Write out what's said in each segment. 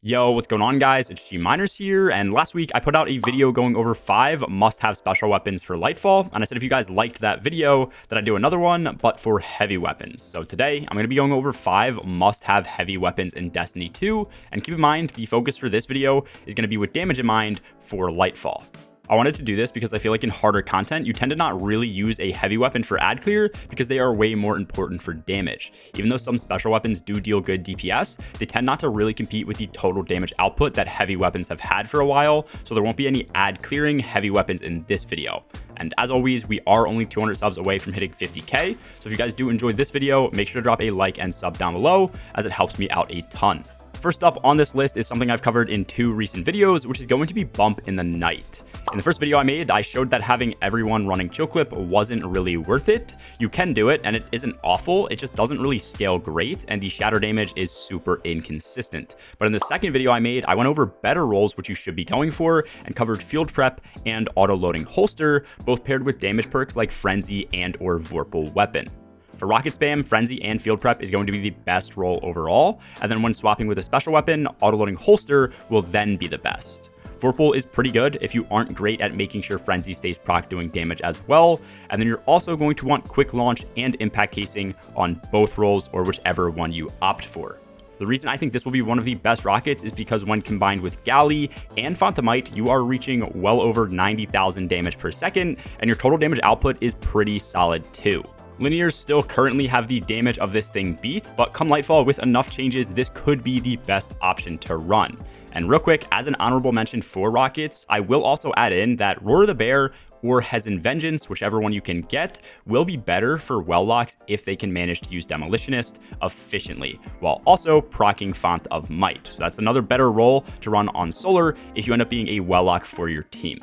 Yo, what's going on, guys? It's G-Miners here, and last week I put out a video going over 5 must-have special weapons for Lightfall, and I said if you guys liked that video, that I'd do another one, but for heavy weapons. So today, I'm going to be going over 5 must-have heavy weapons in Destiny 2, and keep in mind, the focus for this video is going to be with damage in mind for Lightfall. I wanted to do this because I feel like in harder content, you tend to not really use a heavy weapon for ad clear because they are way more important for damage. Even though some special weapons do deal good DPS, they tend not to really compete with the total damage output that heavy weapons have had for a while, so there won't be any ad clearing heavy weapons in this video. And as always, we are only 200 subs away from hitting 50k, so if you guys do enjoy this video, make sure to drop a like and sub down below as it helps me out a ton. First up on this list is something I've covered in 2 recent videos, which is going to be Bump in the Night. In the first video I made, I showed that having everyone running Chill Clip wasn't really worth it. You can do it, and it isn't awful, it just doesn't really scale great, and the shatter damage is super inconsistent. But in the second video I made, I went over better roles which you should be going for, and covered Field Prep and Auto-Loading Holster, both paired with damage perks like Frenzy and or Vorpal Weapon. For Rocket Spam, Frenzy and Field Prep is going to be the best role overall, and then when swapping with a special weapon, Auto-Loading Holster will then be the best. Vorpal is pretty good if you aren't great at making sure Frenzy stays proc doing damage as well, and then you're also going to want Quick Launch and Impact Casing on both roles or whichever one you opt for. The reason I think this will be one of the best rockets is because when combined with Galley and Phantomite, you are reaching well over 90,000 damage per second, and your total damage output is pretty solid too. Linears still currently have the damage of this thing beat, but come Lightfall with enough changes, this could be the best option to run. And real quick, as an honorable mention for rockets, I will also add in that Roar of the Bear or Hezen Vengeance, whichever one you can get, will be better for well locks if they can manage to use Demolitionist efficiently, while also proccing Font of Might. So that's another better role to run on Solar if you end up being a well lock for your team.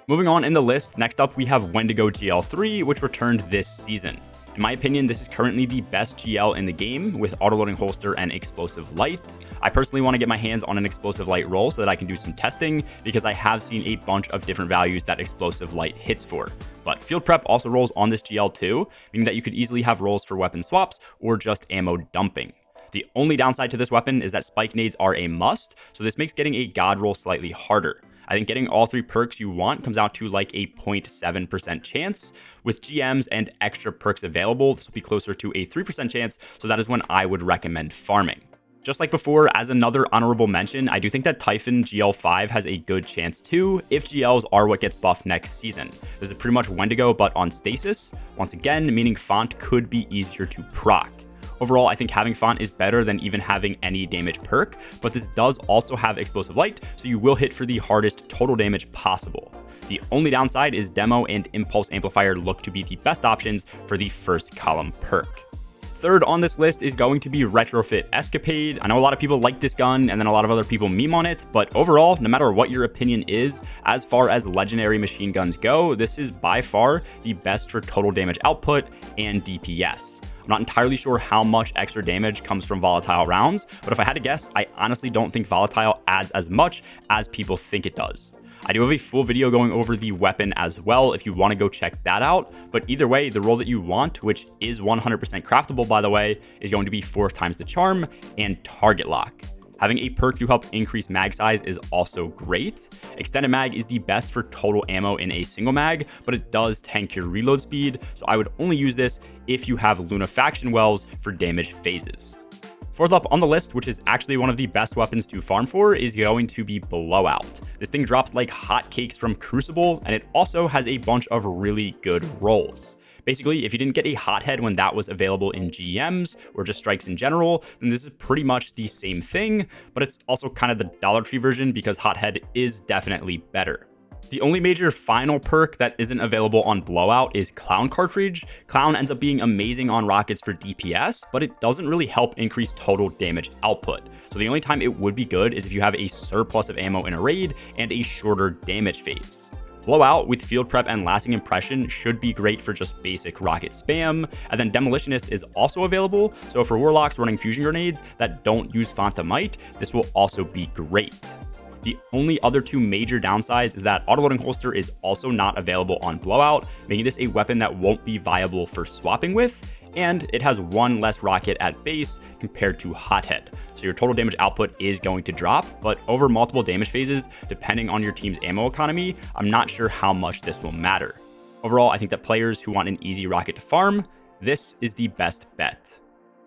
Moving on in the list, next up we have Wendigo GL3, which returned this season. In my opinion, this is currently the best GL in the game with Auto-Loading Holster and Explosive Light. I personally want to get my hands on an Explosive Light roll so that I can do some testing because I have seen a bunch of different values that Explosive Light hits for. But Field Prep also rolls on this GL too, meaning that you could easily have rolls for weapon swaps or just ammo dumping. The only downside to this weapon is that spike nades are a must, so this makes getting a God roll slightly harder. I think getting all 3 perks you want comes out to like a 0.7% chance. With GMs and extra perks available, this will be closer to a 3% chance, so that is when I would recommend farming. Just like before, as another honorable mention, I do think that Typhon GL5 has a good chance too, if GLs are what gets buffed next season. This is pretty much Wendigo, but on stasis, once again, meaning Font could be easier to proc. Overall, I think having Font is better than even having any damage perk, but this does also have Explosive Light, so you will hit for the hardest total damage possible. The only downside is Demo and Impulse Amplifier look to be the best options for the first column perk. Third on this list is going to be Retrofit Escapade. I know a lot of people like this gun and then a lot of other people meme on it, but overall, no matter what your opinion is, as far as legendary machine guns go, this is by far the best for total damage output and DPS. I'm not entirely sure how much extra damage comes from volatile rounds, but if I had to guess, I honestly don't think volatile adds as much as people think it does. I do have a full video going over the weapon as well if you want to go check that out, but either way, the role that you want, which is 100% craftable by the way, is going to be 4 times the charm and target lock. Having a perk to help increase mag size is also great. Extended mag is the best for total ammo in a single mag, but it does tank your reload speed, so I would only use this if you have Lunafaction Wells for damage phases. Fourth up on the list, which is actually one of the best weapons to farm for, is going to be Blowout. This thing drops like hotcakes from Crucible, and it also has a bunch of really good rolls. Basically, if you didn't get a Hothead when that was available in GMs or just strikes in general, then this is pretty much the same thing, but it's also kind of the Dollar Tree version because Hothead is definitely better. The only major final perk that isn't available on Blowout is Clown Cartridge. Clown ends up being amazing on rockets for DPS, but it doesn't really help increase total damage output. So the only time it would be good is if you have a surplus of ammo in a raid and a shorter damage phase. Blowout with Field Prep and Lasting Impression should be great for just basic rocket spam, and then Demolitionist is also available, so for Warlocks running fusion grenades that don't use Font of Might, this will also be great. The only other 2 major downsides is that Auto-Loading Holster is also not available on Blowout, making this a weapon that won't be viable for swapping with, and it has one less rocket at base compared to Hothead. So your total damage output is going to drop, but over multiple damage phases, depending on your team's ammo economy, I'm not sure how much this will matter. Overall, I think that players who want an easy rocket to farm, this is the best bet.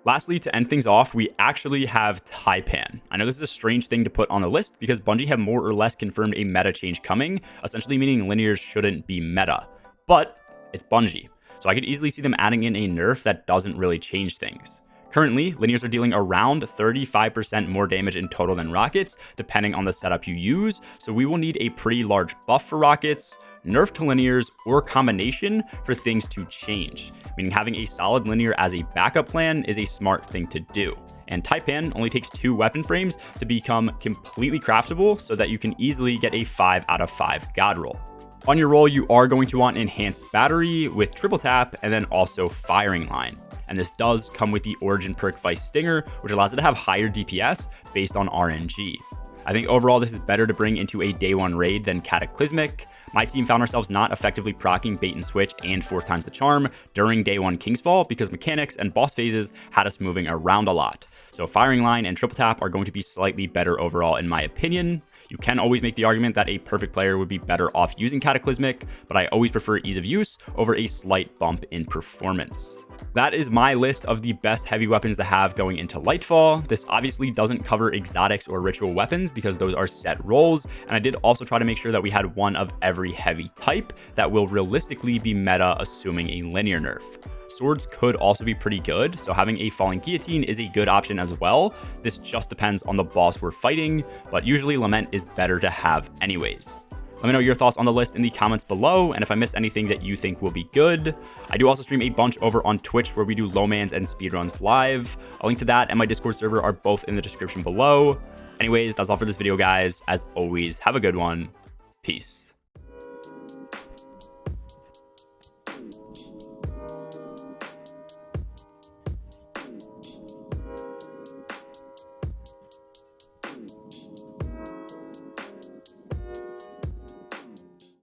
Lastly, to end things off, we actually have Taipan. I know this is a strange thing to put on the list because Bungie have more or less confirmed a meta change coming, essentially meaning linears shouldn't be meta. But it's Bungie, so I could easily see them adding in a nerf that doesn't really change things. Currently, linears are dealing around 35% more damage in total than rockets, depending on the setup you use, so we will need a pretty large buff for rockets, nerf to linears, or combination for things to change, meaning having a solid linear as a backup plan is a smart thing to do. And Taipan only takes 2 weapon frames to become completely craftable so that you can easily get a 5 out of 5 god roll. On your roll, you are going to want enhanced battery with triple tap and then also firing line. And this does come with the Origin perk Vice Stinger, which allows it to have higher DPS based on RNG. I think overall this is better to bring into a day 1 raid than Cataclysmic. My team found ourselves not effectively proccing bait and switch and 4 times the charm during day 1 Kingsfall because mechanics and boss phases had us moving around a lot. So firing line and triple tap are going to be slightly better overall in my opinion. You can always make the argument that a perfect player would be better off using Cataclysmic, but I always prefer ease of use over a slight bump in performance. That is my list of the best heavy weapons to have going into Lightfall. This obviously doesn't cover exotics or ritual weapons because those are set roles, and I did also try to make sure that we had one of every heavy type that will realistically be meta assuming a linear nerf. Swords could also be pretty good, so having a falling guillotine is a good option as well. This just depends on the boss we're fighting, but usually Lament is better to have anyways. Let me know your thoughts on the list in the comments below, and if I missed anything that you think will be good. I do also stream a bunch over on Twitch where we do low-mans and speedruns live. A link to that and my Discord server are both in the description below. Anyways, that's all for this video, guys. As always, have a good one. Peace.